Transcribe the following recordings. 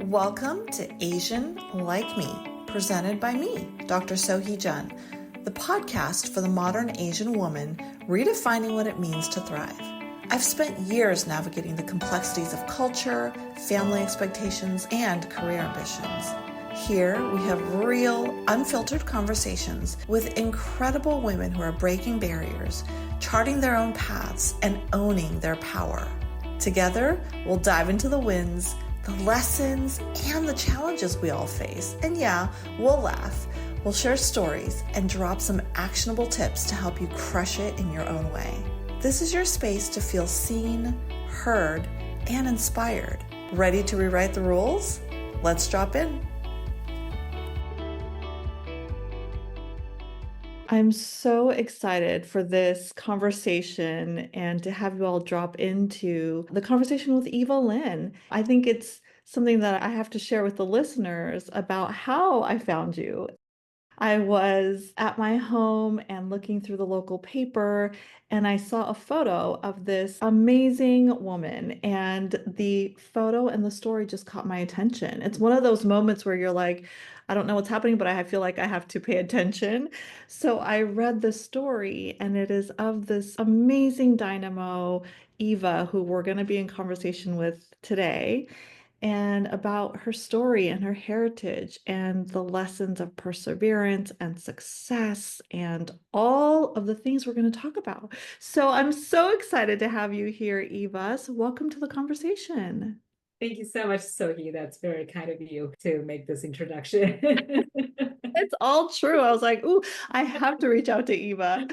Welcome to Asian Like Me, presented by me, Dr. Sohee Jun, the podcast for the modern Asian woman redefining what it means to thrive. I've spent years navigating the complexities of culture, family expectations, and career ambitions. Here, we have real, unfiltered conversations with incredible women who are breaking barriers, charting their own paths, and owning their power. Together, we'll dive into the wins, the lessons, and the challenges we all face. And yeah, we'll laugh. We'll share stories and drop some actionable tips to help you crush it in your own way. This is your space to feel seen, heard, and inspired. Ready to rewrite the rules? Let's drop in. I'm so excited for this conversation and to have you all drop into the conversation with Eva Lin. I think it's something that I have to share with the listeners about how I found you. I was at my home and looking through the local paper, and I saw a photo of this amazing woman, and the photo and the story just caught my attention. It's one of those moments where you're like, I don't know what's happening, but I feel like I have to pay attention. So I read the story, and it is of this amazing dynamo, Eva, who we're going to be in conversation with today, and about her story and her heritage and the lessons of perseverance and success and all of the things we're going to talk about. So I'm so excited to have you here, Eva. So welcome to the conversation. Thank you so much, Sohee. That's very kind of you to make this introduction. It's all true. I was like, ooh, I have to reach out to Eva.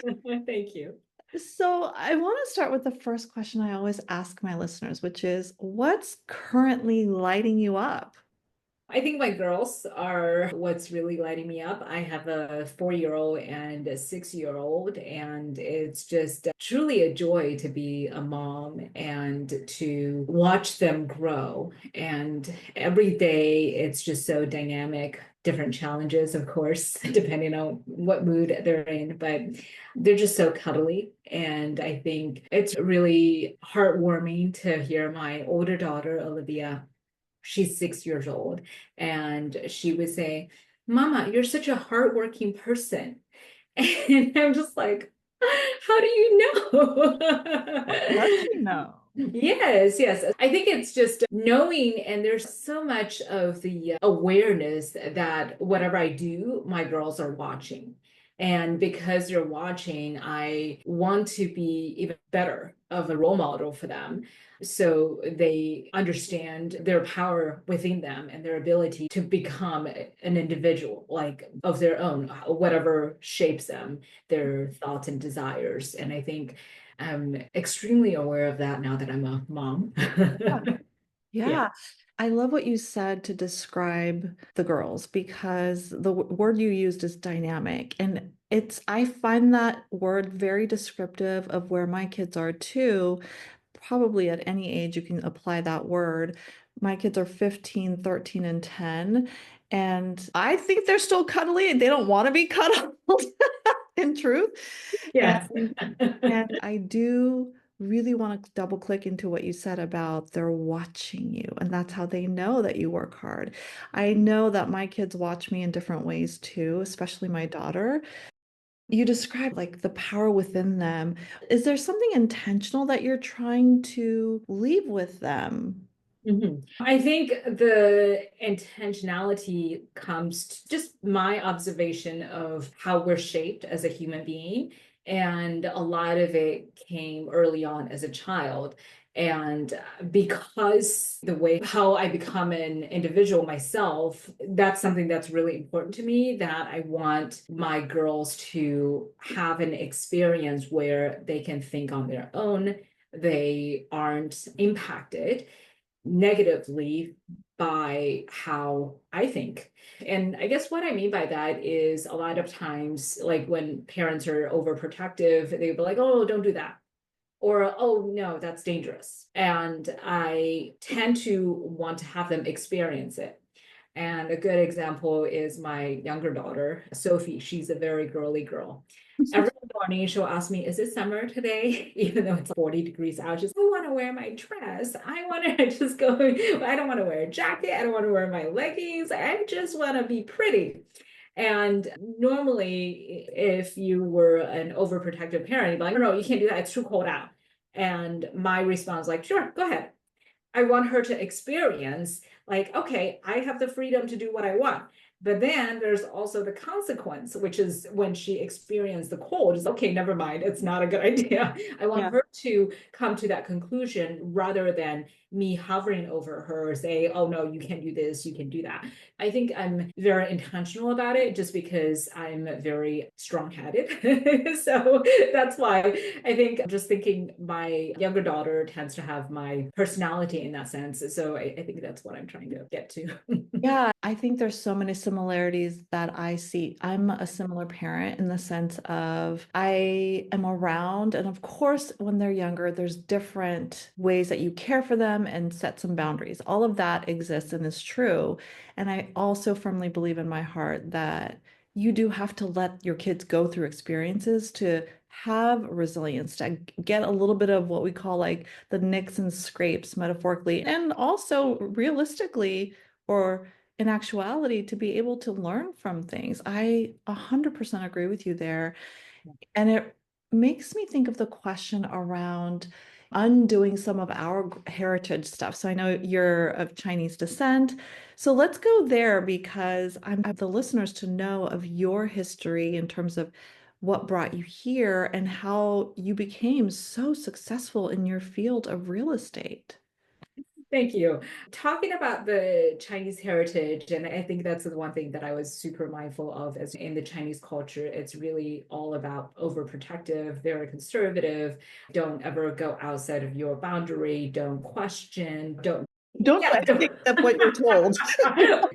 Thank you. So I want to start with the first question I always ask my listeners, which is, what's currently lighting you up? I think my girls are what's really lighting me up. I have a 4-year-old and a 6-year-old, and it's just truly a joy to be a mom and to watch them grow. And every day it's just so dynamic. Different challenges, of course, depending on what mood they're in, but they're just so cuddly. And I think it's really heartwarming to hear my older daughter, Olivia. She's 6 years old, and she would say, Mama, you're such a hardworking person. And I'm just like, how do you know? How does she know? Yes, yes. I think it's just knowing, and there's so much of the awareness that whatever I do, my girls are watching. And because they're watching, I want to be even better of a role model for them. So they understand their power within them and their ability to become an individual, like of their own, whatever shapes them, their thoughts and desires. And I think I'm extremely aware of that now that I'm a mom. Yeah. Yeah. I love what you said to describe the girls because the word you used is dynamic. And I find that word very descriptive of where my kids are too. Probably at any age you can apply that word. My kids are 15, 13, and 10. And I think they're still cuddly and they don't want to be cuddled in truth. Yes. And I do really want to double click into what you said about they're watching you, and that's how they know that you work hard. I know that my kids watch me in different ways too, especially my daughter. You described like the power within them. Is there something intentional that you're trying to leave with them? I think the intentionality comes to just my observation of how we're shaped as a human being. And a lot of it came early on as a child. And because the way how I become an individual myself, that's something that's really important to me, that I want my girls to have an experience where they can think on their own. They aren't impacted negatively by how I think. And I guess what I mean by that is a lot of times, like when parents are overprotective, they'd be like, oh, don't do that. Or, oh, no, that's dangerous. And I tend to want to have them experience it. And a good example is my younger daughter, Sophie. She's a very girly girl. Every morning she'll ask me, is it summer today? Even though it's 40 degrees out, she's, I want to wear my dress. I want to just go, I don't want to wear a jacket. I don't want to wear my leggings. I just want to be pretty. And normally, if you were an overprotective parent, you'd be like, no, no, you can't do that. It's too cold out. And my response, like, sure, go ahead. I want her to experience, like, okay, I have the freedom to do what I want. But then there's also the consequence, which is when she experienced the cold, is okay, never mind, it's not a good idea. I want Yeah. her to come to that conclusion rather than me hovering over her, say, oh no, you can't do this, you can do that. I think I'm very intentional about it just because I'm very strong-headed. So that's why I think just thinking my younger daughter tends to have my personality in that sense. So I think that's what I'm trying to get to. Yeah, I think there's so many similarities that I see. I'm a similar parent in the sense of I am around, and of course, when they're younger, there's different ways that you care for them and set some boundaries. All of that exists and is true. And I also firmly believe in my heart that you do have to let your kids go through experiences to have resilience, to get a little bit of what we call like the nicks and scrapes metaphorically, and also realistically or in actuality to be able to learn from things. I 100% agree with you there. And it makes me think of the question around undoing some of our heritage stuff. So I know you're of Chinese descent. So let's go there because I want the listeners to know of your history in terms of what brought you here and how you became so successful in your field of real estate. Thank you. Talking about the Chinese heritage, and I think that's the one thing that I was super mindful of as in the Chinese culture, it's really all about overprotective, very conservative, don't ever go outside of your boundary, don't question, don't Don't do yeah, anything except what you're told.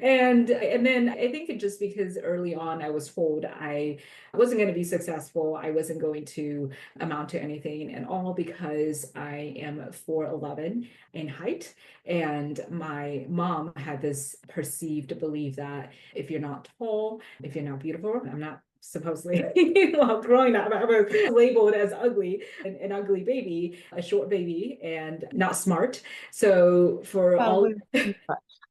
and then I think it just because early on I was told I wasn't going to be successful, I wasn't going to amount to anything, and all because I am 4'11" in height, and my mom had this perceived belief that if you're not tall, if you're not beautiful, I'm not supposedly well growing up I was labeled as ugly, an ugly baby, a short baby, and not smart. So for Oh, all wait.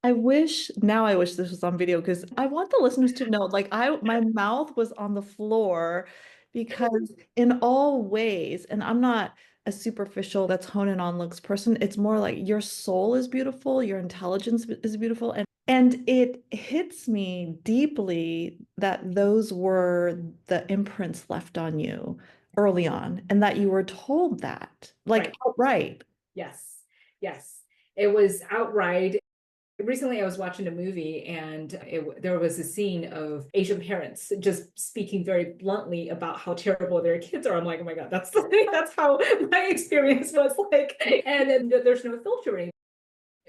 I wish this was on video because I want the listeners to know, like my mouth was on the floor because in all ways, and I'm not a superficial that's honing on looks person, it's more like your soul is beautiful, your intelligence is beautiful, and it hits me deeply that those were the imprints left on you early on and that you were told that, like right. outright. Yes. Yes. It was outright. Recently, I was watching a movie and there was a scene of Asian parents just speaking very bluntly about how terrible their kids are. I'm like, oh my God, that's that's how my experience was like. And then there's no filtering.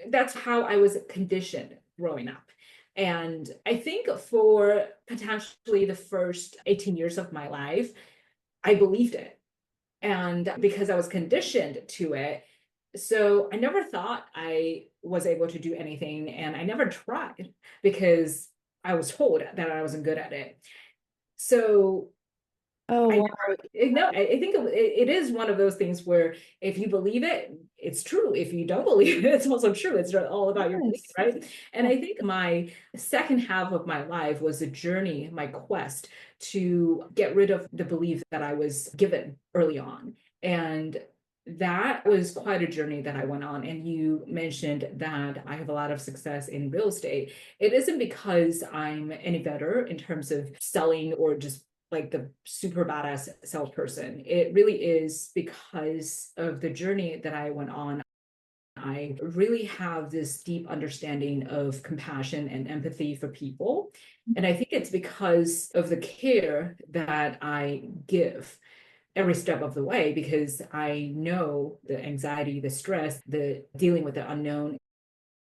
That's how I was conditioned growing up. And I think for potentially the first 18 years of my life, I believed it. And because I was conditioned to it, so I never thought I was able to do anything, and I never tried because I was told that I wasn't good at it. So Oh, I wow. never, no, I think it is one of those things where if you believe it, it's true. If you don't believe it, it's also true. It's all about your belief, Yes. right? And Yeah. I think my second half of my life was a journey, my quest to get rid of the belief that I was given early on. And that was quite a journey that I went on. And you mentioned that I have a lot of success in real estate. It isn't because I'm any better in terms of selling or just like the super badass salesperson. It really is because of the journey that I went on. I really have this deep understanding of compassion and empathy for people. And I think it's because of the care that I give every step of the way, because I know the anxiety, the stress, the dealing with the unknown,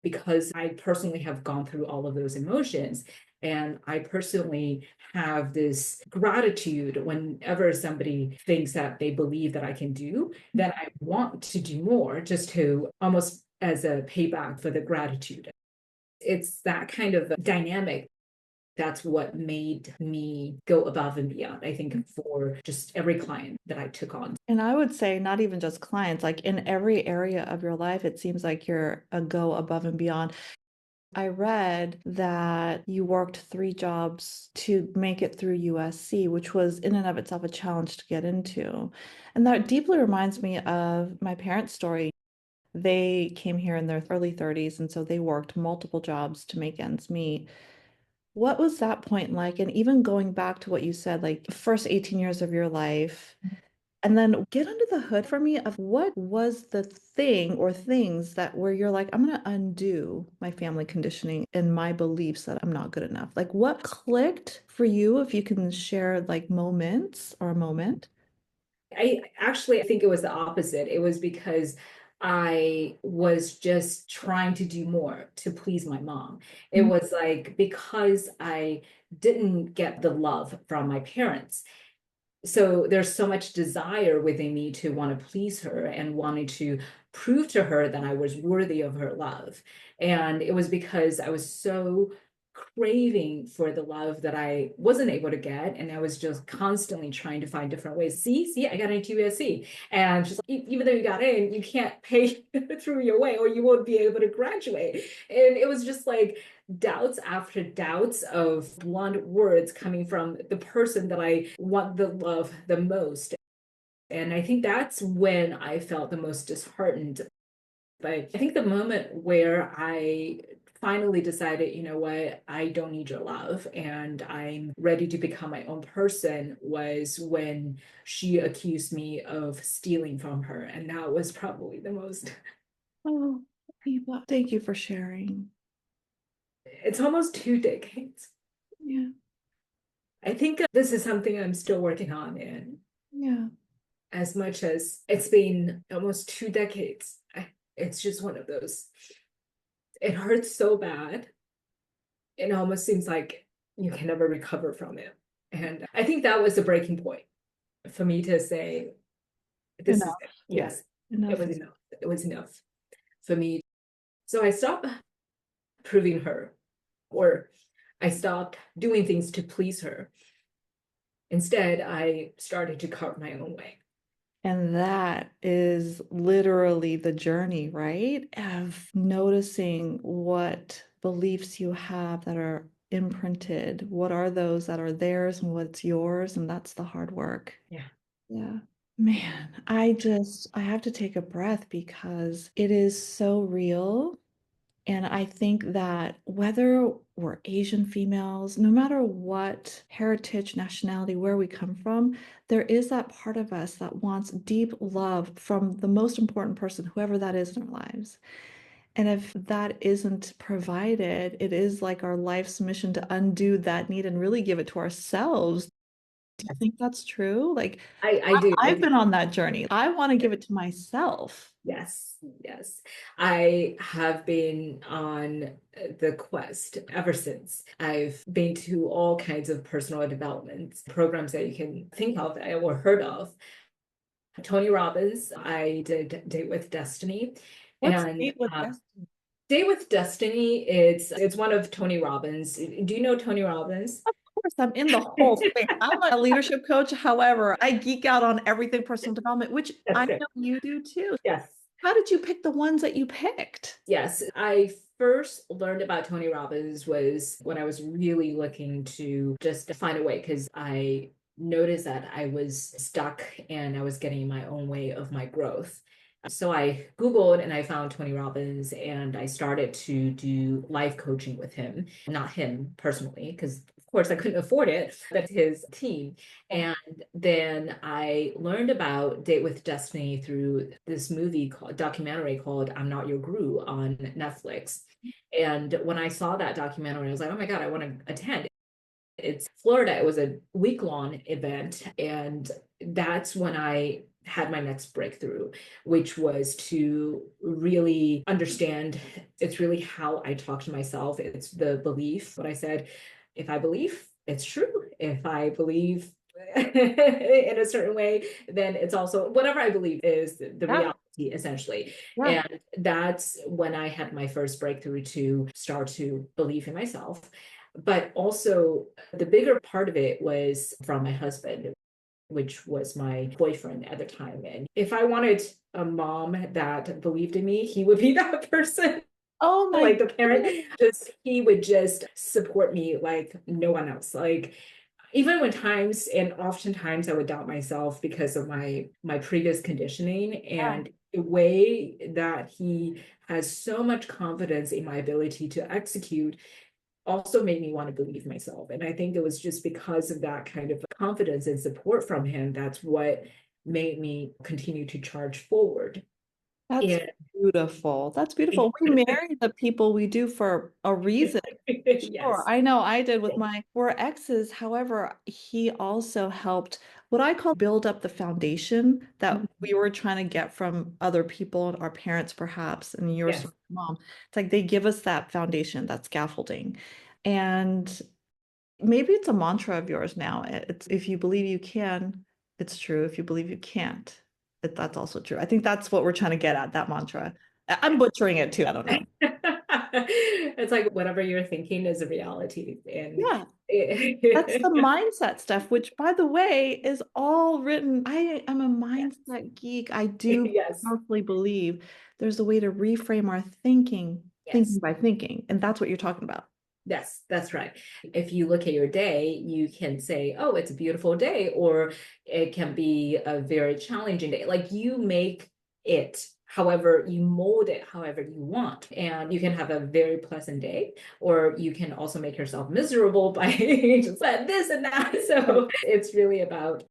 because I personally have gone through all of those emotions. And I personally have this gratitude whenever somebody thinks that they believe that I can do, that I want to do more just to almost as a payback for the gratitude. It's that kind of dynamic That's what made me go above and beyond, I think, for just every client that I took on. And I would say not even just clients, like in every area of your life, it seems like you're a go above and beyond. I read that you worked 3 jobs to make it through USC, which was in and of itself a challenge to get into. And that deeply reminds me of my parents' story. They came here in their early 30s, and so they worked multiple jobs to make ends meet. What was that point like? And even going back to what you said, like first 18 years of your life, and then get under the hood for me of what was the thing or things that where you're like, I'm going to undo my family conditioning and my beliefs that I'm not good enough. Like what clicked for you, if you can share like moments or a moment? I actually, I think it was the opposite. It was because I was just trying to do more to please my mom. It Mm. was like because I didn't get the love from my parents. So there's so much desire within me to want to please her and wanting to prove to her that I was worthy of her love. And it was because I was so craving for the love that I wasn't able to get. And I was just constantly trying to find different ways. See, I got into USC. And just like, even though you got in, you can't pay through your way or you won't be able to graduate. And it was just like, doubts after doubts of blunt words coming from the person that I want the love the most. And I think that's when I felt the most disheartened. But I think the moment where I finally decided, you know what, I don't need your love and I'm ready to become my own person was when she accused me of stealing from her. And that was probably the most, Oh, Eva, thank you for sharing. it's almost 2 decades. Yeah, I think this is something I'm still working on. And yeah. as much as it's been almost 2 decades, it's just one of those. It hurts so bad. It almost seems like you can never recover from it. And I think that was the breaking point for me to say, this is Enough. it. Yeah, Yes, it enough was is enough. It was enough for me. So I stopped proving her, or I stopped doing things to please her. Instead, I started to carve my own way. And that is literally the journey, right? Of noticing what beliefs you have that are imprinted. What are those that are theirs and what's yours? And that's the hard work. Yeah. Yeah. Man, I have to take a breath because it is so real. And I think that whether we're Asian females, no matter what heritage, nationality, where we come from, there is that part of us that wants deep love from the most important person, whoever that is in our lives. And if that isn't provided, it is like our life's mission to undo that need and really give it to ourselves. Do you think that's true? Like, I do. I've been on that journey. I want to give it to myself. Yes, yes. I have been on the quest ever since. I've been to all kinds of personal development programs that you can think of or heard of. Tony Robbins, I did Date with Destiny. What's And Date with Destiny? Date with Destiny, it's one of Tony Robbins. Do you know Tony Robbins? Of course, I'm in the whole space. I'm a leadership coach. However, I geek out on everything personal development, which That's I good. know you do too. Yes. How did you pick the ones that you picked? Yes, I first learned about Tony Robbins was when I was really looking to just find a way because I noticed that I was stuck and I was getting in my own way of my growth. So I Googled and I found Tony Robbins and I started to do life coaching with him, not him personally, because of course I couldn't afford it, but his team. And then I learned about Date with Destiny through this documentary called I'm Not Your Guru on Netflix. And when I saw that documentary, I was like, oh my God, I want to attend. It's Florida. It was a week-long event. And that's when I had my next breakthrough, which was to really understand it's really how I talk to myself. It's the belief. What I said, if I believe, it's true. If I believe in a certain way, then it's also whatever I believe is the Yeah, reality, essentially. yeah. And that's when I had my first breakthrough to start to believe in myself. But also, the bigger part of it was from my husband, which was my boyfriend at the time. And if I wanted a mom that believed in me, he would be that person. Oh my Like the parent, goodness. just he would just support me like no one else. Like even when times and oftentimes I would doubt myself because of my previous conditioning, Yeah, and the way that he has so much confidence in my ability to execute also made me want to believe myself. And I think it was just because of that kind of confidence and support from him that's what made me continue to charge forward. that's And beautiful. That's beautiful. We marry the people we do for a reason. Sure. yes. I know I did with my four exes. However, he also helped what I call build up the foundation that we were trying to get from other people, our parents perhaps, and your Yes. sort of mom. It's like they give us that foundation, that scaffolding. And maybe it's a mantra of yours now. It's if you believe you can, it's true. If you believe you can't, that's also true. I think that's what we're trying to get at, that mantra. I'm butchering it too. I don't know. It's like whatever you're thinking is a reality. And Yeah. That's the mindset stuff, which, by the way, is all written. I am a yes. mindset geek. I do Yes. powerfully believe there's a way to reframe our thinking, thinking Yes. by thinking. And that's what you're talking about. Yes, that's right. If you look at your day, you can say, oh, it's a beautiful day, or it can be a very challenging day. Like you make it however you mold it however you want. And you can have a very pleasant day, or you can also make yourself miserable by just this and that. So it's really about,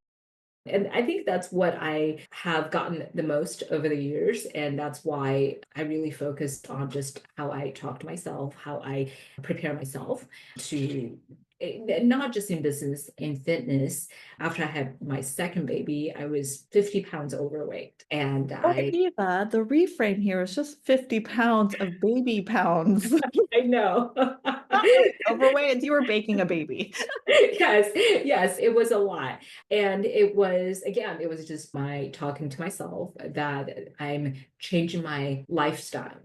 and I think that's what I have gotten the most over the years. And that's why I really focused on just how I talk to myself, how I prepare myself to not just in business, in fitness. After I had my second baby, I was 50 pounds overweight. And Oh, I, Eva, the reframe here is just 50 pounds of baby pounds. I know. Not really overweight. You were baking a baby. Yes, yes, it was a lot. And it was, again, it was just my talking to myself that I'm changing my lifestyle.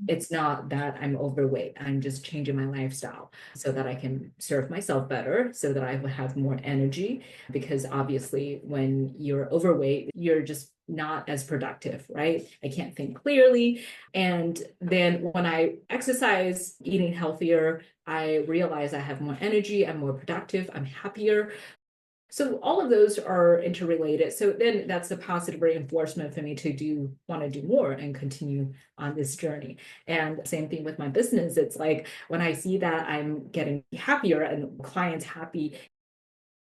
It's not that I'm overweight. I'm just changing my lifestyle so that I can serve myself better, so that I will have more energy. Because obviously, when you're overweight, you're just not as productive, right? I can't think clearly. And then when I exercise, eating healthier, I realize I have more energy, I'm more productive, I'm happier. So all of those are interrelated. So then that's a positive reinforcement for me to want to do more and continue on this journey. And same thing with my business. It's like when I see that I'm getting happier and clients happy,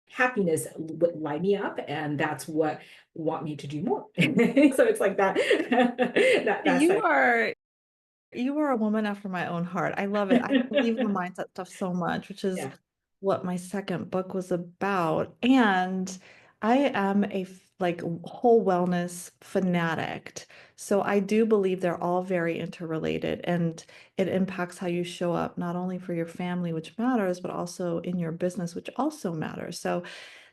happiness would light me up, and that's what want me to do more. So it's like that. That's You like, are You are a woman after my own heart. I love it. I believe in the mindset stuff so much, which is yeah. what my second book was about. And I am like whole wellness fanatic. So I do believe they're all very interrelated and it impacts how you show up, not only for your family, which matters, but also in your business, which also matters. So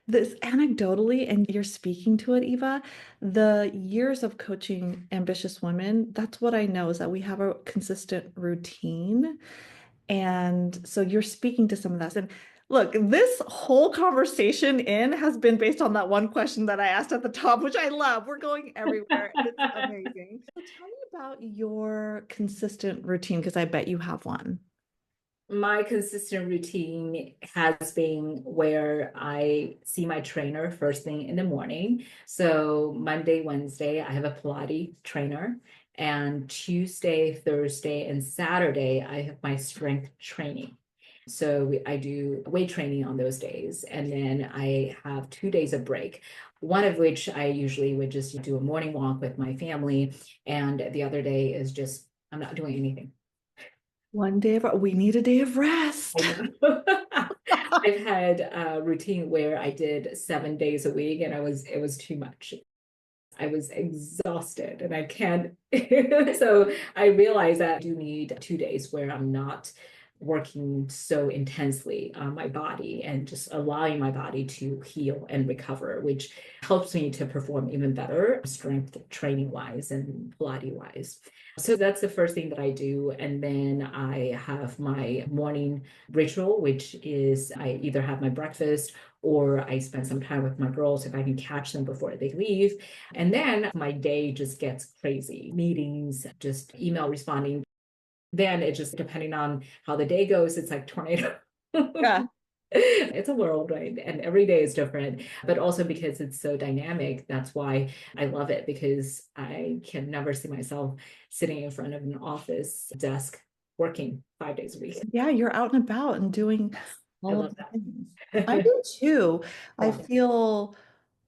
this anecdotally, and you're speaking to it, Eva, the years of coaching ambitious women, that's what I know is that we have a consistent routine. And so you're speaking to some of that. And look, this whole conversation in has been based on that one question that I asked at the top, which I love. We're going everywhere and it's amazing. So tell me about your consistent routine, because I bet you have one. My consistent routine has been where I see my trainer first thing in the morning. So Monday, Wednesday, I have a Pilates trainer. And Tuesday, Thursday, and Saturday, I have my strength training. So I do weight training on those days. And then I have 2 days of break, one of which I usually would just do a morning walk with my family. And the other day is just, I'm not doing anything. One day of, we need a day of I rest. know. I've had a routine where I did 7 days a week and it was too much. I was exhausted and I can't. So I realized that I do need 2 days where I'm not working so intensely on my body and just allowing my body to heal and recover, which helps me to perform even better strength training wise and Pilates wise. So that's the first thing that I do. And then I have my morning ritual, which is I either have my breakfast or I spend some time with my girls if I can catch them before they leave. And then my day just gets crazy. Meetings, just email responding. Then it just depending on how the day goes, it's like tornado. Yeah. It's a whirlwind and every day is different, but also because it's so dynamic, that's why I love it, because I can never see myself sitting in front of an office desk working 5 days a week. Yeah, you're out and about and doing I all of love the things. I that. do too. I Yeah. feel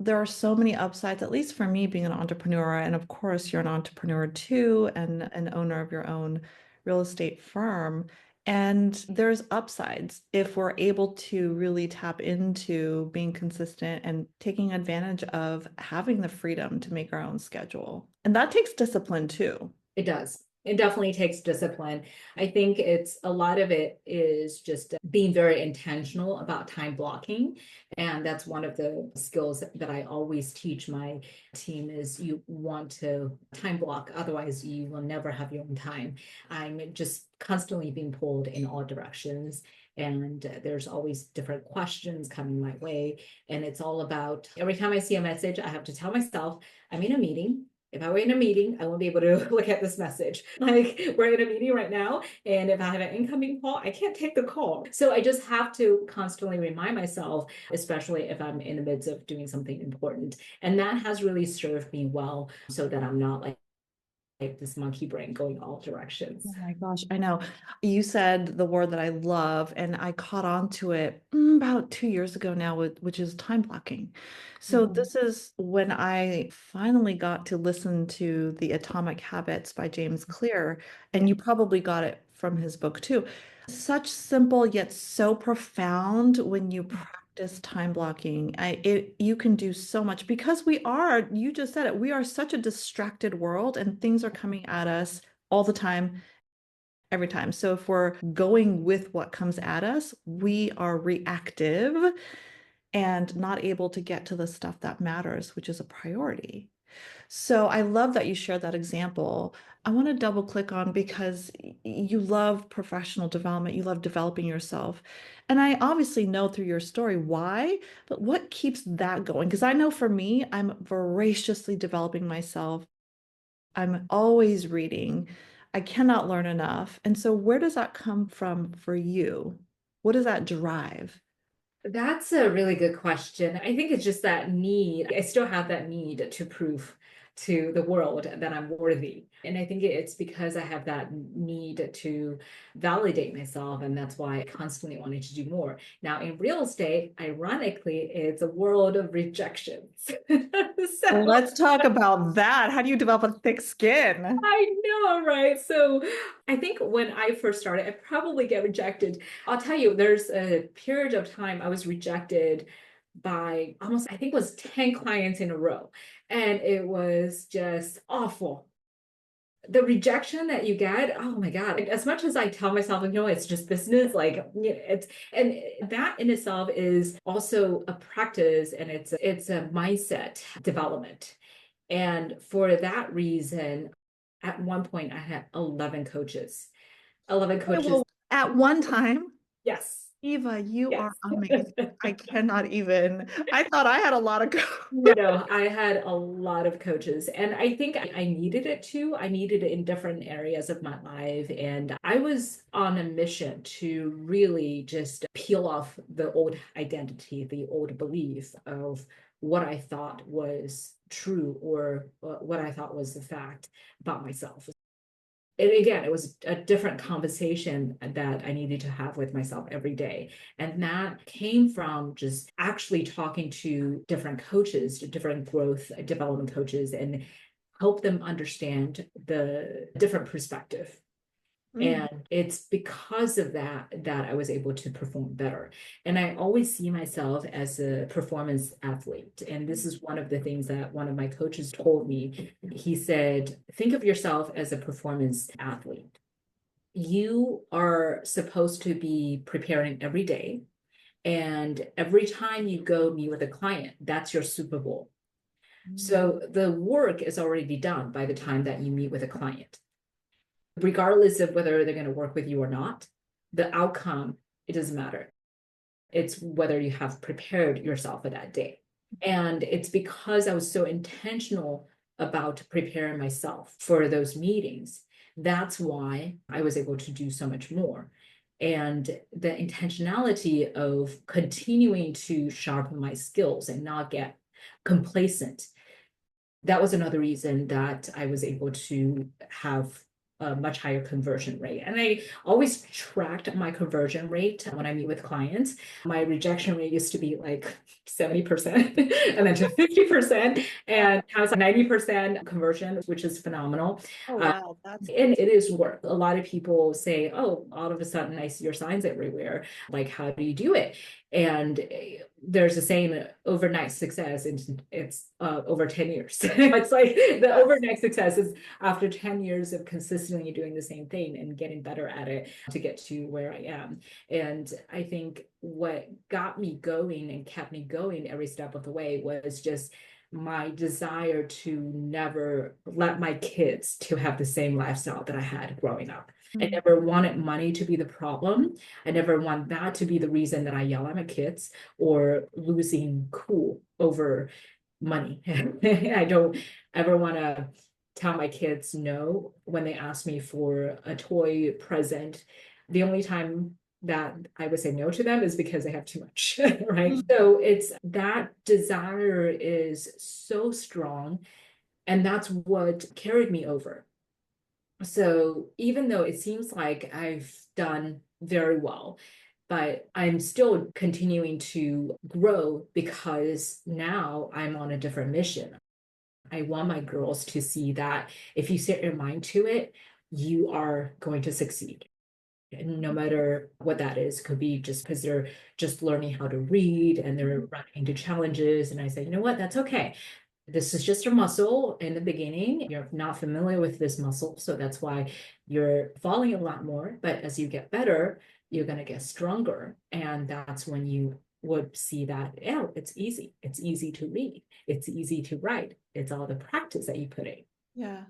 there are so many upsides, at least for me being an entrepreneur. And of course, you're an entrepreneur too, and an owner of your own real estate firm. And there's upsides if we're able to really tap into being consistent and taking advantage of having the freedom to make our own schedule. And that takes discipline too. It does. It definitely takes discipline. I think it's a lot of it is just being very intentional about time blocking. And that's one of the skills that I always teach my team is you want to time block, otherwise you will never have your own time. I'm just constantly being pulled in all directions. And there's always different questions coming my way. And it's all about every time I see a message, I have to tell myself, I'm in a meeting. If I were in a meeting, I won't be able to look at this message. Like we're in a meeting right now, and if I have an incoming call, I can't take the call. So I just have to constantly remind myself, especially if I'm in the midst of doing something important. And that has really served me well so that I'm not like this monkey brain going all directions. Oh my gosh, I know. You said the word that I love, and I caught on to it about 2 years ago now, which is time blocking. So Mhm. this is when I finally got to listen to The Atomic Habits by James Clear, and Yeah. you probably got it from his book too. Such simple yet so profound when you practice time blocking. You can do so much because you just said it, we are such a distracted world and things are coming at us all the time, every time. So if we're going with what comes at us, we are reactive and not able to get to the stuff that matters, which is a priority. So I love that you shared that example. I want to double click on because you love professional development, you love developing yourself. And I obviously know through your story why, but what keeps that going? Because I know for me, I'm voraciously developing myself. I'm always reading. I cannot learn enough. And so, where does that come from for you? What does that drive? That's a really good question. I think it's just that need. I still have that need to prove to the world that I'm worthy. And I think it's because I have that need to validate myself. And that's why I constantly wanted to do more. Now, in real estate, ironically, it's a world of rejections. So Let's talk about that. How do you develop a thick skin? I know, right? So I think when I first started, I probably get rejected. I'll tell you, there's a period of time I was rejected by almost, I think it was 10 clients in a row. And it was just awful. The rejection that you get, oh my God. As much as I tell myself, it's just business, it's, and that in itself is also a practice and it's a mindset development. And for that reason, at one point, I had 11 coaches. 11 Okay, coaches. well, at one time, Yes. Eva, you Yes. are amazing. I cannot even. I thought I had a lot of No, no, I had a lot of coaches, and I think I needed it too. I needed it in different areas of my life, and I was on a mission to really just peel off the old identity, the old belief of what I thought was true or what I thought was the fact about myself. And again, it was a different conversation that I needed to have with myself every day. And that came from just actually talking to different coaches, to different growth development coaches, and help them understand the different perspective. Mhm. And it's because of that I was able to perform better. And I always see myself as a performance athlete. And this is one of the things that one of my coaches told me. He said, think of yourself as a performance athlete. You are supposed to be preparing every day. And every time you go meet with a client, that's your Super Bowl. Mm. So the work is already done by the time that you meet with a client, regardless of whether they're going to work with you or not. The outcome, it doesn't matter. It's whether you have prepared yourself for that day. And it's because I was so intentional about preparing myself for those meetings. That's why I was able to do so much more. And the intentionality of continuing to sharpen my skills and not get complacent, that was another reason that I was able to have a much higher conversion rate. And I always tracked my conversion rate when I meet with clients. My rejection rate used to be like 70% and then to 50%, and now it's 90% conversion, which is phenomenal. Oh, Uh, wow. That's and it is work. A lot of people say, oh, all of a sudden I see your signs everywhere. Like, how do you do it? And there's a saying, overnight success, and it's over 10 years. It's like the yes. overnight success is after 10 years of consistently doing the same thing and getting better at it to get to where I am. And I think what got me going and kept me going every step of the way was just my desire to never let my kids to have the same lifestyle that I had growing up. I Mm. never wanted money to be the problem. I never want that to be the reason that I yell at my kids or losing cool over money. I don't ever want to tell my kids no when they ask me for a toy present. The only time that I would say no to them is because they have too much, right? Mm. So it's that desire is so strong, and that's what carried me over. So even though it seems like I've done very well, but I'm still continuing to grow because now I'm on a different mission. I want my girls to see that if you set your mind to it, you are going to succeed. And no matter what that is, could be just because they're just learning how to read and they're running into challenges. And I say, you know what, that's okay. This is just a muscle in the beginning. You're not familiar with this muscle, so that's why you're falling a lot more. But as you get better, you're going to get stronger. And that's when you would see that, oh, it's easy. It's easy to read. It's easy to write. It's all the practice that you put in. Yeah.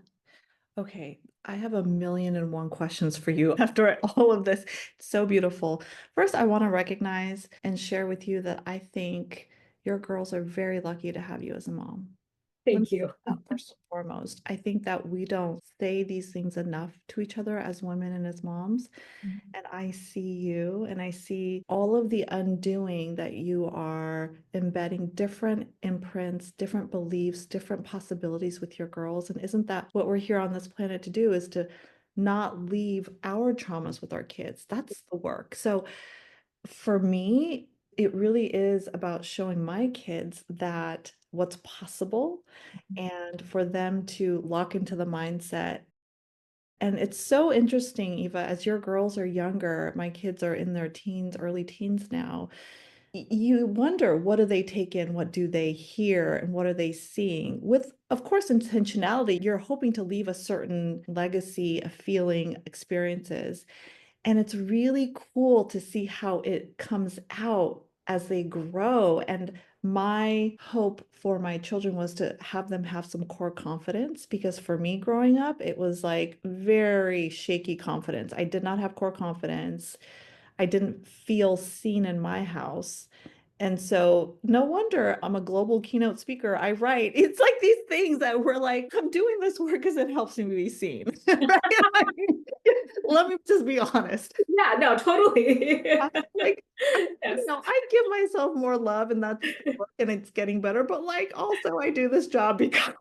Okay, I have a million and one questions for you after all of this. It's so beautiful. First, I want to recognize and share with you that I think your girls are very lucky to have you as a mom. Let me Thank say you. that first and foremost. I think that we don't say these things enough to each other as women and as moms. And I see you and I see all of the undoing that you are embedding different imprints, different beliefs, different possibilities with your girls. And isn't that what we're here on this planet to do, is to not leave our traumas with our kids? That's the work. So for me, it really is about showing my kids that what's possible and for them to lock into the mindset. And it's so interesting, Eva, as your girls are younger, my kids are in their teens, early teens now. You wonder, what do they take in? What do they hear? And what are they seeing? With, of course, intentionality, you're hoping to leave a certain legacy, a feeling, experiences. And it's really cool to see how it comes out as they grow. And my hope for my children was to have them have some core confidence, because for me growing up, it was like very shaky confidence. I did not have core confidence. I didn't feel seen in my house. And so, no wonder I'm a global keynote speaker. I write. It's like these things that we're like, I'm doing this work because it helps me be seen. Right? I mean, let me just be honest. Yeah, no, totally. Like, Yes. I give myself more love, and that's the work, and it's getting better. But like, also, I do this job because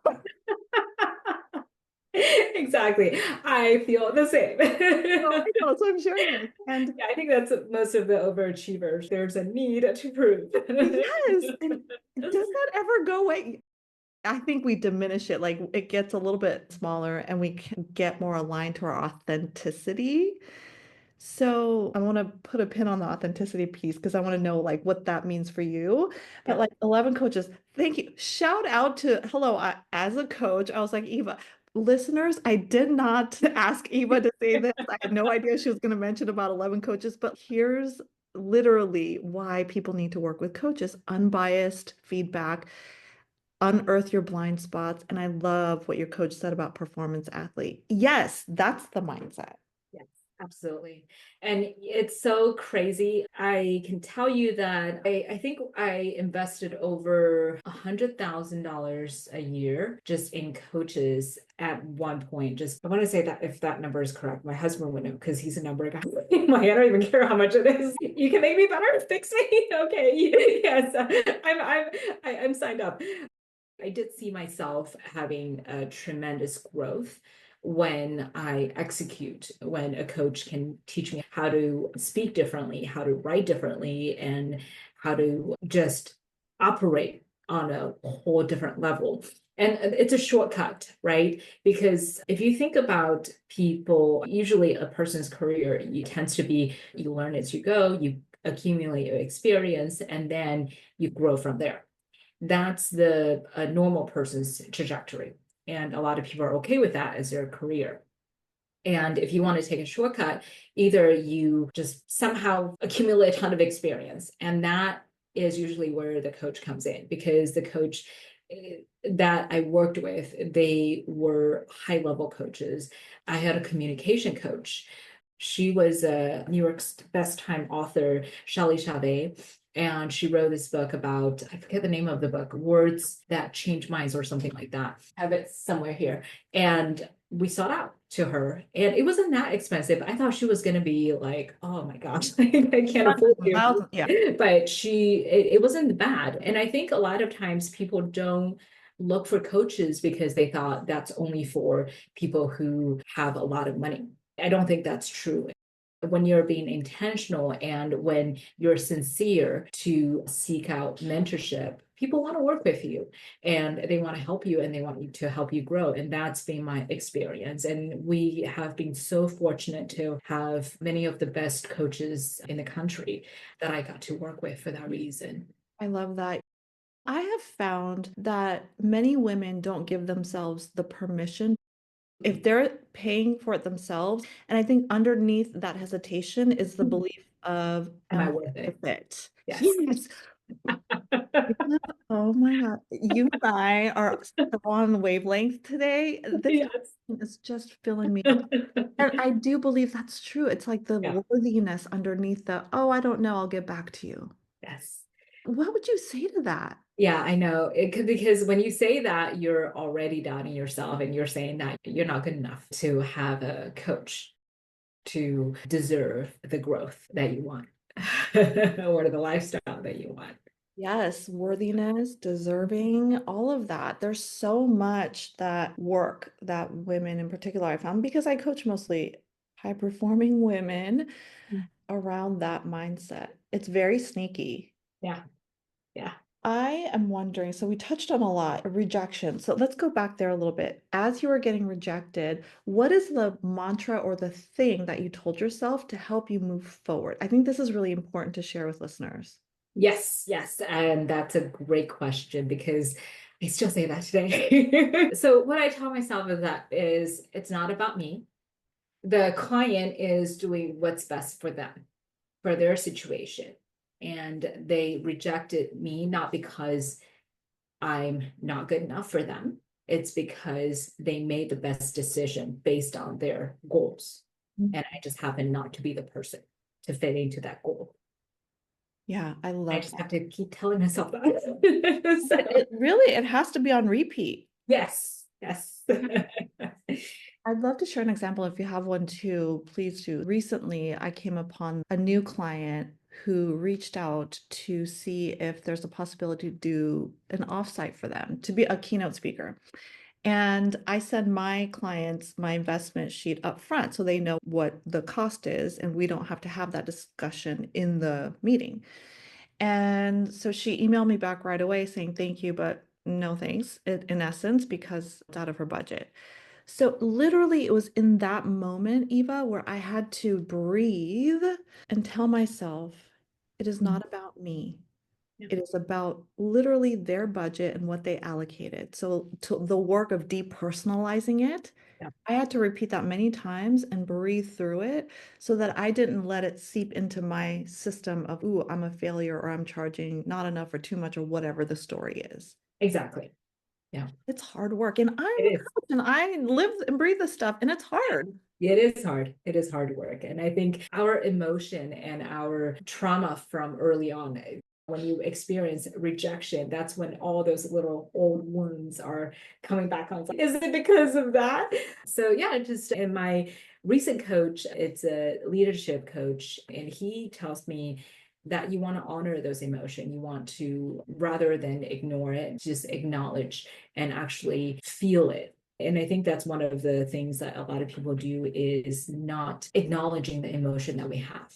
Exactly. I feel the same. I know. So I'm sharing this, and Yeah, I think that's most of the overachievers. There's a need to prove. yes, and does that ever go away? I think we diminish it, like it gets a little bit smaller and we can get more aligned to our authenticity. So I want to put a pin on the authenticity piece because I want to know like what that means for you. But Yep. like 11 coaches, thank you. Shout out to, hello, as a coach, I was like, Eva, Listeners, I did not ask Eva to say this. I had no idea she was going to mention about 11 coaches, but here's literally why people need to work with coaches: unbiased feedback, unearth your blind spots. And I love what your coach said about performance athlete. Yes, that's the mindset. Yes, absolutely. And it's so crazy. I can tell you that I think I invested over $100,000 a year just in coaches at one point. Just I want to say that if that number is correct, my husband would know because he's a number guy. I don't even care how much it is. You can make me better, fix me. Okay. Yes. I'm signed up. I did see myself having a tremendous growth when I execute, when a coach can teach me how to speak differently, how to write differently, and how to just operate on a whole different level. And it's a shortcut, right? Because if you think about people, usually a person's career it tends to be you learn as you go, you accumulate your experience, and then you grow from there. That's the a normal person's trajectory. And a lot of people are okay with that as their career. And if you want to take a shortcut, either you just somehow accumulate a ton of experience, and that is usually where the coach comes in because the coach that I worked with, they were high level coaches. I had a communication coach. She was a New York's best time author, Shelley Chavez, and she wrote this book about, I forget the name of the book, Words That Change Minds or something like that. I have it somewhere here. And we sought out to her and it wasn't that expensive. I thought she was going to be like, oh my gosh, I can't afford Hundreds of you. thousands, yeah. But it wasn't bad. And I think a lot of times people don't look for coaches because they thought that's only for people who have a lot of money. I don't think that's true. When you're being intentional and when you're sincere to seek out mentorship, people want to work with you and they want to help you and they want you to help you grow. And that's been my experience. And we have been so fortunate to have many of the best coaches in the country that I got to work with for that reason. I love that. I have found that many women don't give themselves the permission if they're paying for it themselves. And I think underneath that hesitation is the belief of, Am I am worth I it? worth it? Yes. Yes. Yeah. Oh my God. You and I are so on wavelength today. This Yes. is just filling me up. And I do believe that's true. It's like the Yeah. worthiness underneath the, oh, I don't know, I'll get back to you. Yes. What would you say to that? Yeah, I know. It could because when you say that, you're already doubting yourself and you're saying that you're not good enough to have a coach to deserve the growth that you want or the lifestyle that you want. Yes, worthiness, deserving, all of that. There's so much that work that women in particular I found because I coach mostly high performing women Mm. around that mindset. It's very sneaky. Yeah, yeah. I am wondering, so we touched on a lot, rejection. So let's go back there a little bit. As you were getting rejected, what is the mantra or the thing that you told yourself to help you move forward? I think this is really important to share with listeners. Yes, yes. And that's a great question because I still say that today. So what I tell myself is that is it's not about me. The client is doing what's best for them, for their situation. And they rejected me not because I'm not good enough for them. It's because they made the best decision based on their goals. Mm. And I just happen not to be the person to fit into that goal. Yeah, I I love just that. have to keep telling myself that. So, It really, it has to be on repeat. yes, yes. I'd love to share an example if you have one too, please do. Recently, I came upon a new client who reached out to see if there's a possibility to do an offsite for them, to be a keynote speaker. And I send my clients my investment sheet up front so they know what the cost is, and we don't have to have that discussion in the meeting. And so she emailed me back right away saying thank you, but no thanks, in essence, because it's out of her budget. So literally, it was in that moment, Eva, where I had to breathe and tell myself, it is not about me. Yeah. It is about literally their budget and what they allocated. So to the work of depersonalizing it, Yeah. I had to repeat that many times and breathe through it so that I didn't let it seep into my system of, ooh, I'm a failure or I'm charging not enough or too much or whatever the story is. Exactly. Yeah. It's hard work. And I'm It a is. coach and I live and breathe this stuff and it's hard. It is hard. It is hard work. And I think our emotion and our trauma from early on, when you experience rejection, that's when all those little old wounds are coming back on. Is it because of that? So, yeah, just in my recent coach, it's a leadership coach, and he tells me that you want to honor those emotions. You want to, rather than ignore it, just acknowledge and actually feel it. And I think that's one of the things that a lot of people do is not acknowledging the emotion that we have.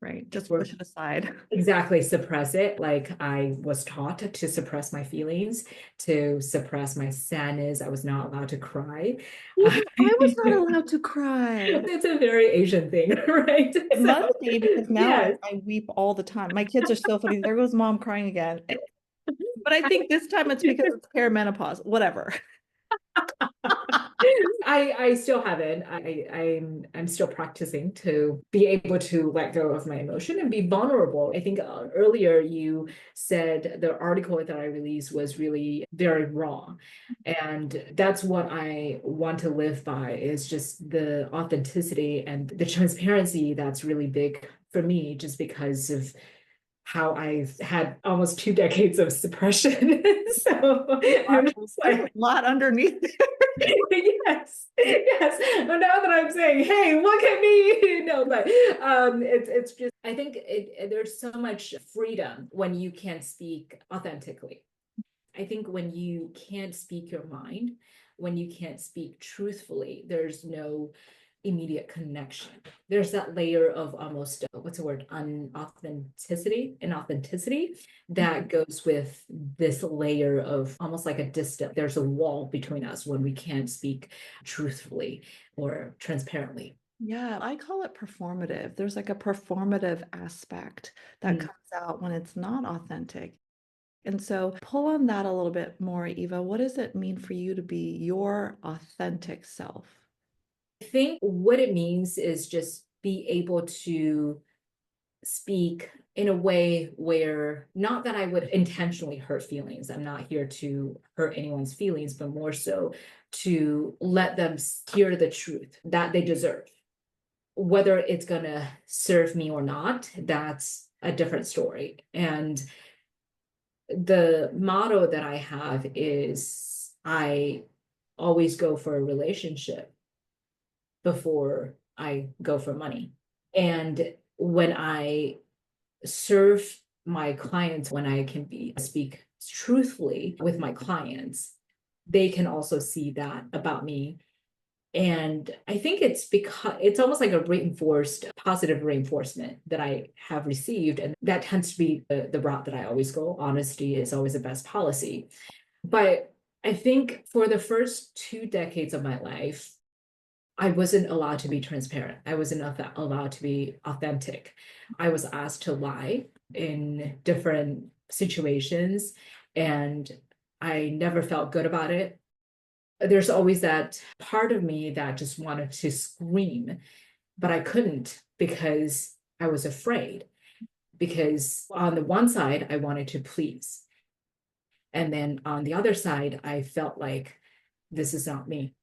Right. Just We're push it aside. exactly suppress it. Like I was taught to suppress my feelings, to suppress my sadness. I was not allowed to cry. Even I was not allowed to cry. It's a very Asian thing, right? It So, must be because now yes. I weep all the time. My kids are so funny. There goes mom crying again. But I think this time it's because it's perimenopause, whatever. I still haven't. I'm still practicing to be able to let go of my emotion and be vulnerable. I think earlier you said the article that I released was really very wrong. And that's what I want to live by is just the authenticity and the transparency that's really big for me, just because of how I've had almost 2 decades of suppression. So I'm just There's a like, lot underneath. yes, yes. But now that I'm saying, hey, look at me, no, but it's just I think there's so much freedom when you can speak authentically. I think when you can't speak your mind, when you can't speak truthfully, there's no immediate connection. There's that layer of almost what's the word, inauthenticity that goes with this layer of almost like a distant. There's a wall between us when we can't speak truthfully or transparently. Yeah, I call it performative. There's like a performative aspect that Mm. comes out when it's not authentic. And so pull on that a little bit more, Eva. What does it mean for you to be your authentic self? I think what it means is just be able to speak in a way where not that I would intentionally hurt feelings. I'm not here to hurt anyone's feelings, but more so to let them hear the truth that they deserve. Whether it's going to serve me or not, that's a different story. And the motto that I have is I always go for a relationship before I go for money. And when I serve my clients, when I can speak truthfully with my clients, they can also see that about me. And I think it's because it's almost like a reinforced positive reinforcement that I have received. And that tends to be the route that I always go. Honesty is always the best policy. But I think for the first 2 decades of my life, I wasn't allowed to be transparent. I wasn't allowed to be authentic. I was asked to lie in different situations, and I never felt good about it. There's always that part of me that just wanted to scream, but I couldn't because I was afraid. Because on the one side, I wanted to please. And then on the other side, I felt like this is not me.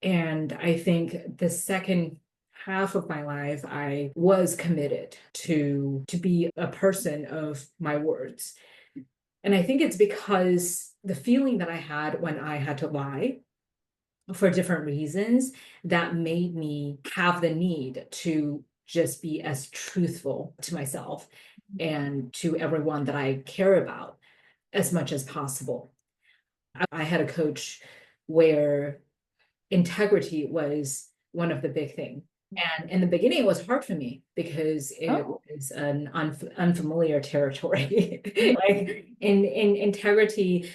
And I think the second half of my life, I was committed to be a person of my words. And I think it's because the feeling that I had when I had to lie for different reasons that made me have the need to just be as truthful to myself and to everyone that I care about as much as possible. I had a coach where integrity was one of the big things. And in the beginning, it was hard for me because it Oh, was an unfamiliar territory. Like in integrity,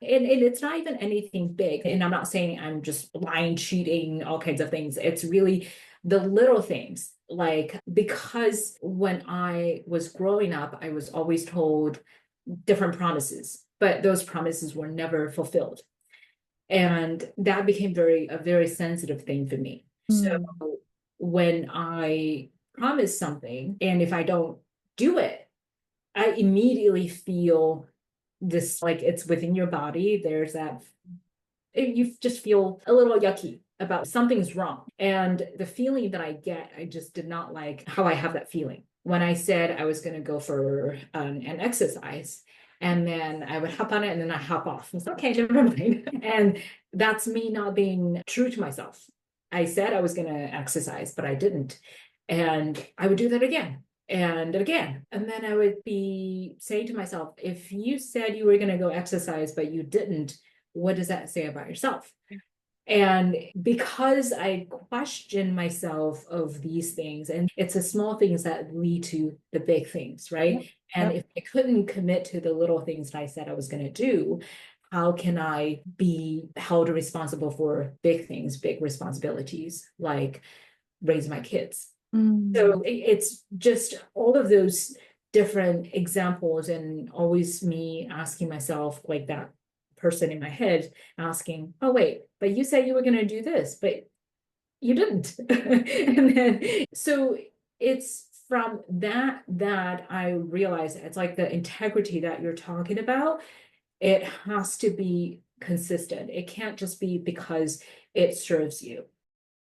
and it's not even anything big. And I'm not saying I'm just lying, cheating, all kinds of things. It's really the little things. Like, because when I was growing up, I was always told different promises, but those promises were never fulfilled. And that became a very sensitive thing for me. So Mm. when I promise something, and if I don't do it, I immediately feel this like it's within your body. There's that, you just feel a little yucky about something's wrong. And the feeling that I get, I just did not like how I have that feeling. When I said I was going to go for an exercise, and then I would hop on it and then I hop off. It's okay, never mind. And that's me not being true to myself. I said I was going to exercise, but I didn't. And I would do that again and again. And then I would be saying to myself, if you said you were going to go exercise, but you didn't, what does that say about yourself? And because I question myself of these things, and it's the small things that lead to the big things, Yep. right? And Yep. if I couldn't commit to the little things that I said I was going to do, how can I be held responsible for big things, big responsibilities, like raise my kids? Mm. So it's just all of those different examples, and always me asking myself, like that person in my head asking, oh, wait, but you said you were going to do this, but you didn't. And then, so it's from that I realize it's like the integrity that you're talking about. It has to be consistent. It can't just be because it serves you.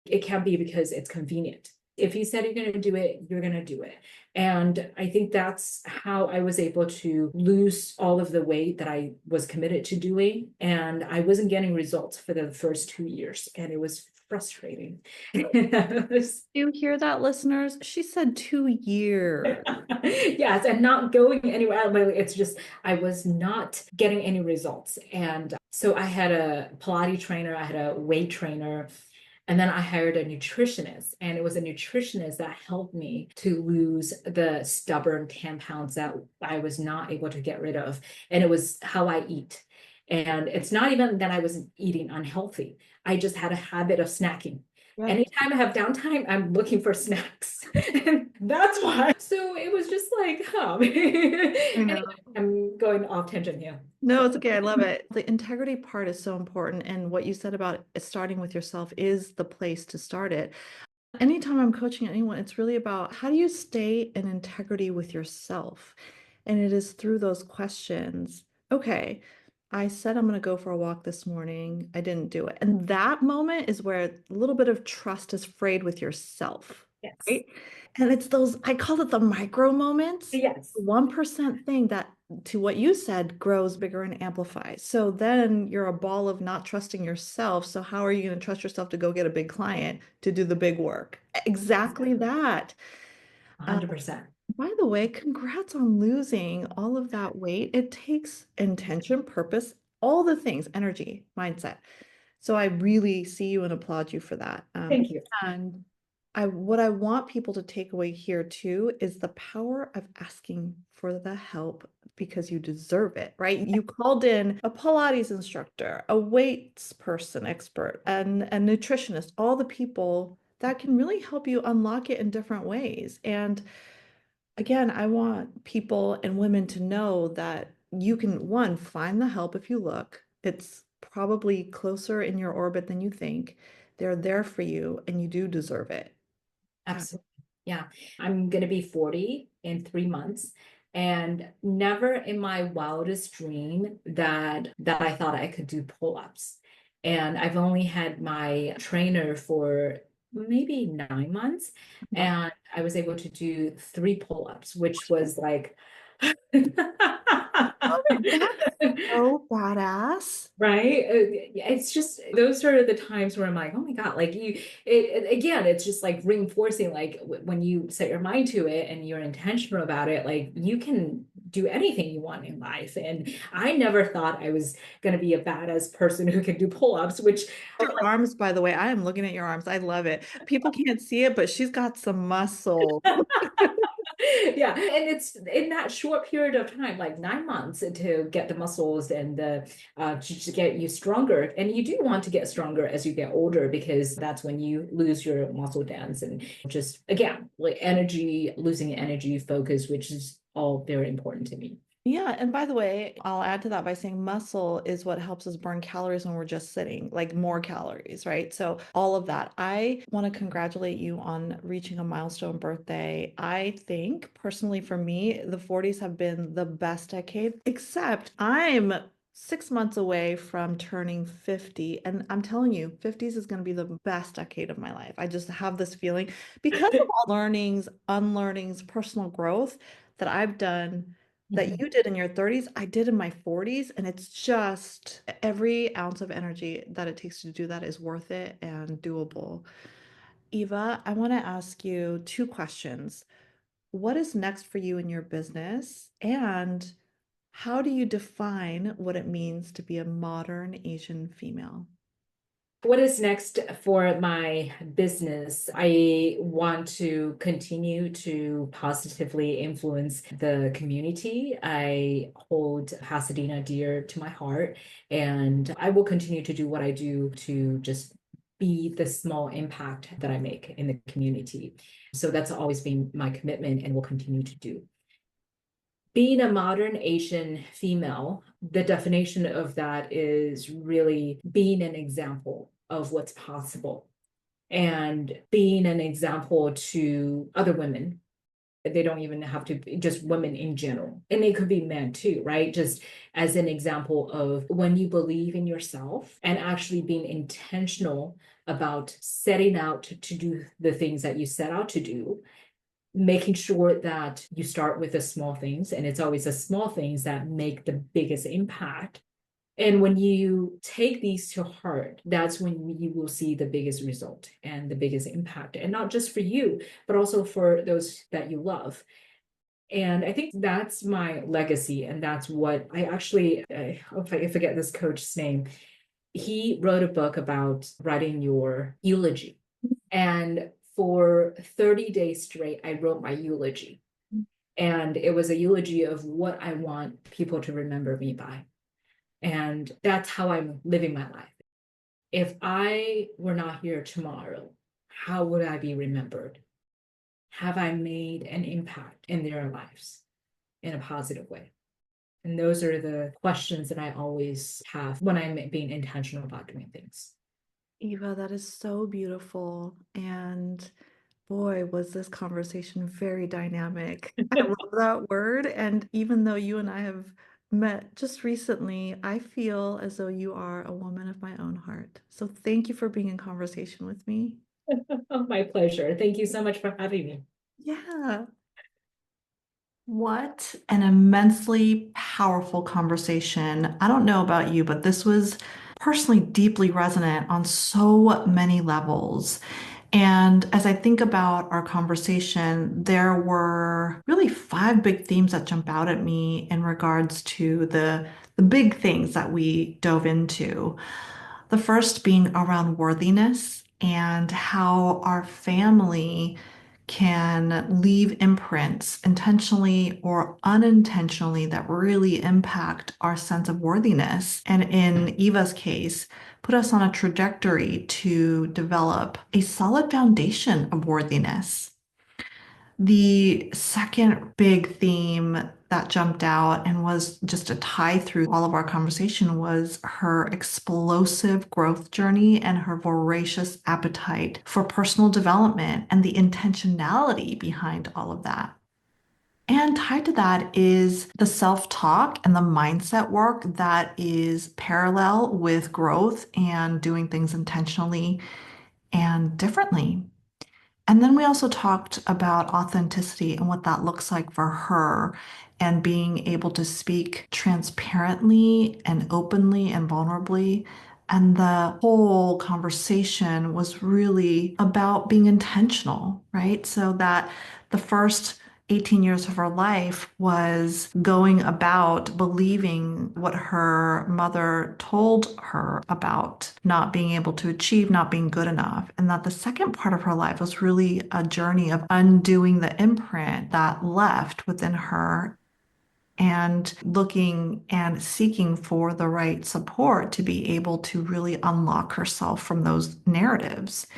It can be because it's convenient. If you said you're going to do it, you're going to do it. And I think that's how I was able to lose all of the weight that I was committed to doing. And I wasn't getting results for the first 2 years. And it was frustrating. Do you hear that, listeners? She said 2 years. Yes, and not going anywhere. It's just, I was not getting any results. And so I had a Pilates trainer, I had a weight trainer, and then I hired a nutritionist, and it was a nutritionist that helped me to lose the stubborn 10 pounds that I was not able to get rid of. And it was how I eat. And it's not even that I was eating unhealthy. I just had a habit of snacking. Yep. Anytime I have downtime, I'm looking for snacks. And that's why. So it was just like, huh. I Anyway, know. I'm going off tangent here. No, it's okay. I love it. The integrity part is so important. And what you said about starting with yourself is the place to start it. Anytime I'm coaching anyone, it's really about how do you stay in integrity with yourself? And it is through those questions. Okay, I said I'm going to go for a walk this morning. I didn't do it. And that moment is where a little bit of trust is frayed with yourself, Yes. right? And it's those, I call it the micro moments, Yes. 1% thing that, to what you said, grows bigger and amplifies. So then you're a ball of not trusting yourself. So how are you going to trust yourself to go get a big client to do the big work? Exactly that. Uh, 100%. by the way, congrats on losing all of that weight. It takes intention, purpose, all the things, energy, mindset. So I really see you and applaud you for that. Thank you. And what I want people to take away here too is the power of asking for the help because you deserve it, right? You called in a Pilates instructor, a weights person expert, and a nutritionist, all the people that can really help you unlock it in different ways. And again, I want people and women to know that you can, one, find the help if you look. It's probably closer in your orbit than you think. They're there for you and you do deserve it. Yeah. Absolutely. Yeah. I'm going to be 40 in 3 months. And never in my wildest dream that I thought I could do pull-ups. And I've only had my trainer for maybe 9 months. Wow. And I was able to do 3 pull-ups, which was like Oh, that's so badass. right? It's just those are the times where I'm like, oh my God, like again, it's just like reinforcing, like when you set your mind to it and you're intentional about it, like you can do anything you want in life. And I never thought I was going to be a badass person who can do pull-ups, which Your arms, by the way, I am looking at your arms. I love it. People can't see it, but she's got some muscle. yeah, and it's in that short period of time, like 9 months, to get the muscles and the to get you stronger. And you do want to get stronger as you get older because that's when you lose your muscle dense and just again like energy, losing energy, focus, which is all very important to me. Yeah, and by the way, I'll add to that by saying muscle is what helps us burn calories when we're just sitting, like more calories, right? So, all of that. I want to congratulate you on reaching a milestone birthday. I think personally for me, the 40s have been the best decade, except I'm 6 months away from turning 50. And I'm telling you, 50s is going to be the best decade of my life. I just have this feeling because of all learnings, unlearnings, personal growth that I've done that Mhm. you did in your 30s, I did in my 40s. And it's just every ounce of energy that it takes to do that is worth it and doable. Eva, I want to ask you two questions. What is next for you in your business? And how do you define what it means to be a modern Asian female? What is next for my business? I want to continue to positively influence the community. I hold Pasadena dear to my heart, and I will continue to do what I do to just be the small impact that I make in the community. So that's always been my commitment and will continue to do. Being a modern Asian female, the definition of that is really being an example of what's possible and being an example to other women. They don't even have to be just women in general. And it could be men too, right? Just as an example of when you believe in yourself and actually being intentional about setting out to do the things that you set out to do, making sure that you start with the small things, and it's always the small things that make the biggest impact. And when you take these to heart, that's when you will see the biggest result and the biggest impact, and not just for you, but also for those that you love. And I think that's my legacy, and that's what I actually, I hope I forget this coach's name. He wrote a book about writing your eulogy. And for 30 days straight, I wrote my eulogy. And it was a eulogy of what I want people to remember me by. And that's how I'm living my life. If I were not here tomorrow, how would I be remembered? Have I made an impact in their lives in a positive way? And those are the questions that I always have when I'm being intentional about doing things. Eva, that is so beautiful. And boy, was this conversation very dynamic. I love that word. And even though you and I have met just recently, I feel as though you are a woman of my own heart. So thank you for being in conversation with me. Oh, my pleasure. Thank you so much for having me. Yeah. What an immensely powerful conversation. I don't know about you, but this was personally deeply resonant on so many levels. And as I think about our conversation, there were really five big themes that jump out at me in regards to the big things that we dove into. The first being around worthiness and how our family can leave imprints intentionally or unintentionally that really impact our sense of worthiness. And in Eva's case, put us on a trajectory to develop a solid foundation of worthiness. The second big theme that jumped out and was just a tie through all of our conversation was her explosive growth journey and her voracious appetite for personal development and the intentionality behind all of that. And tied to that is the self-talk and the mindset work that is parallel with growth and doing things intentionally and differently. And then we also talked about authenticity and what that looks like for her and being able to speak transparently and openly and vulnerably. And the whole conversation was really about being intentional, right? So that the first 18 years of her life was going about believing what her mother told her about not being able to achieve, not being good enough. And that the second part of her life was really a journey of undoing the imprint that left within her and looking and seeking for the right support to be able to really unlock herself from those narratives.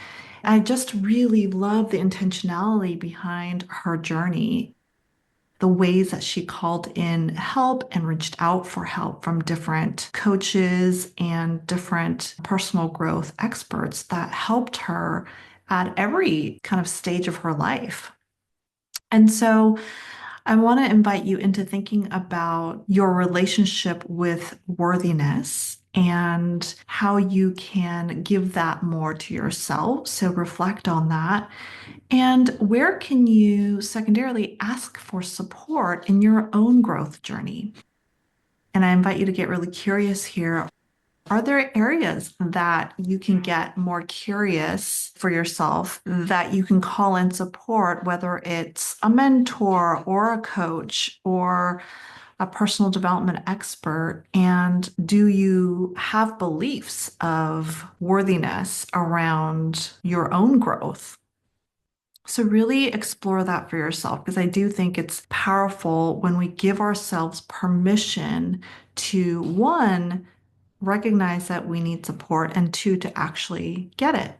I just really love the intentionality behind her journey. the ways that she called in help and reached out for help from different coaches and different personal growth experts that helped her at every kind of stage of her life. And so I want to invite you into thinking about your relationship with worthiness and how you can give that more to yourself. So reflect on that. And where can you secondarily ask for support in your own growth journey? And I invite you to get really curious here. Are there areas that you can get more curious for yourself that you can call in support, whether it's a mentor or a coach or a personal development expert? And do you have beliefs of worthiness around your own growth? So, really explore that for yourself because I do think it's powerful when we give ourselves permission to, one, recognize that we need support, and two, to actually get it.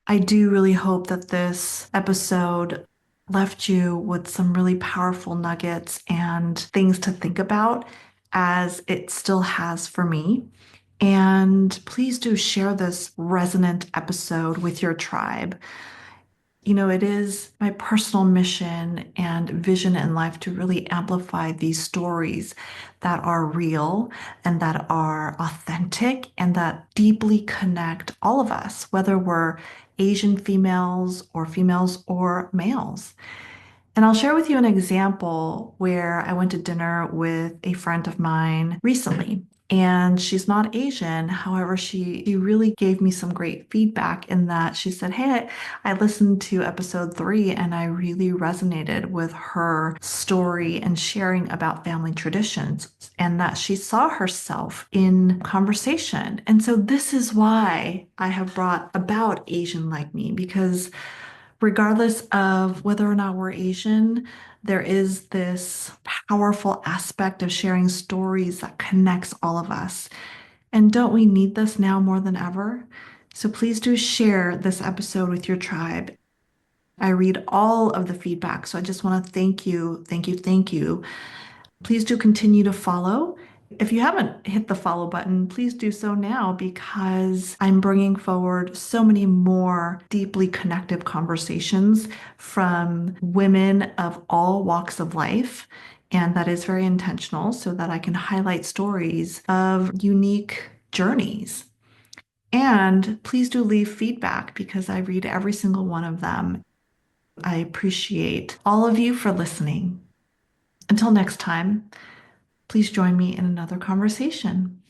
I do really hope that this episode left you with some really powerful nuggets and things to think about, as it still has for me. And please do share this resonant episode with your tribe. It is my personal mission and vision in life to really amplify these stories that are real and that are authentic and that deeply connect all of us, whether we're Asian females or males. And I'll share with you an example where I went to dinner with a friend of mine recently. And she's not Asian. However, she really gave me some great feedback in that she said, "Hey, I listened to episode 3 and I really resonated with her story and sharing about family traditions, and that she saw herself in conversation." And so, this is why I have brought about Asian Like Me, because regardless of whether or not we're Asian, there is this powerful aspect of sharing stories that connects all of us. And don't we need this now more than ever? So please do share this episode with your tribe. I read all of the feedback, so I just want to thank you, thank you, thank you. Please do continue to follow. If you haven't hit the follow button, please do so now, because I'm bringing forward so many more deeply connective conversations from women of all walks of life. And that is very intentional so that I can highlight stories of unique journeys. And please do leave feedback because I read every single one of them. I appreciate all of you for listening. Until next time, please join me in another conversation.